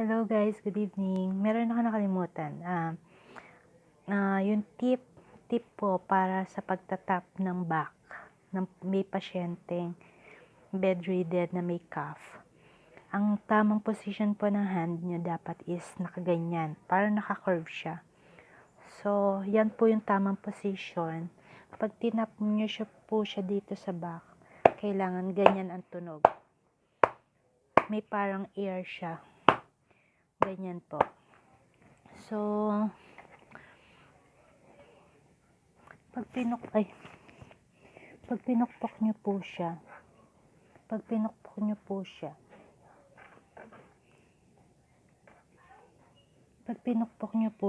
Hello guys, good evening. Meron ako nakalimutan. Yung tip po para sa pagtatap ng back ng may pasyenteng bedridden na may cuff. Ang tamang position po ng hand nyo dapat is nakaganyan, para naka-curve siya. So, yan po yung tamang position. Pag tinap nyo po siya dito sa back, kailangan ganyan ang tunog. May parang air siya. Ganyan po. So, pag pinukpok nyo po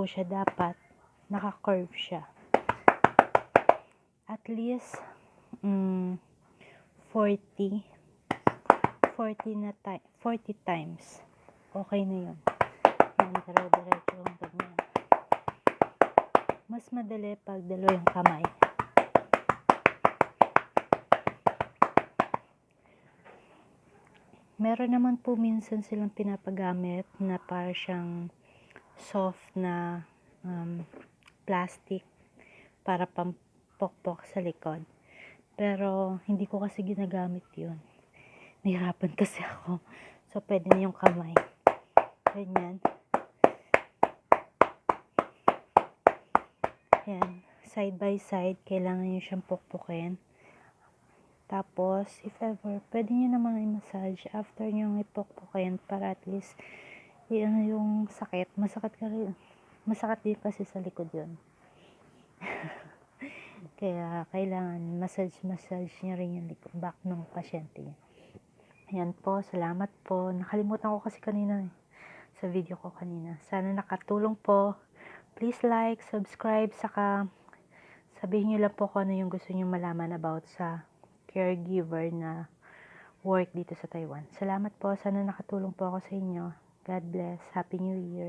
siya, dapat naka-curve siya. At least, 40 times. Okay na yun. Yan, dire-diretso yung ganyan. Mas madali pag dalawa yung kamay. Meron naman po minsan silang pinapagamit na para siyang soft na plastic para pampokpok sa likod. Pero hindi ko kasi ginagamit yun. Nahirapan kasi ako. So, pwede na yung kamay. Ganyan. Yan. Side by side, kailangan nyo siyang pukpukin. Tapos, if ever, pwede nyo namang i-massage after nyo ipukpukin para at least yung sakit. Masakit din kasi sa likod yun. Kaya, kailangan massage nyo rin yung back ng pasyente niya. Ayan po, salamat po. Nakalimutan ko kasi kanina sa video ko kanina. Sana nakatulong po. Please like, subscribe, saka sabihin nyo lang po kung ano yung gusto nyo malaman about sa caregiver na work dito sa Taiwan. Salamat po. Sana nakatulong po ako sa inyo. God bless. Happy New Year.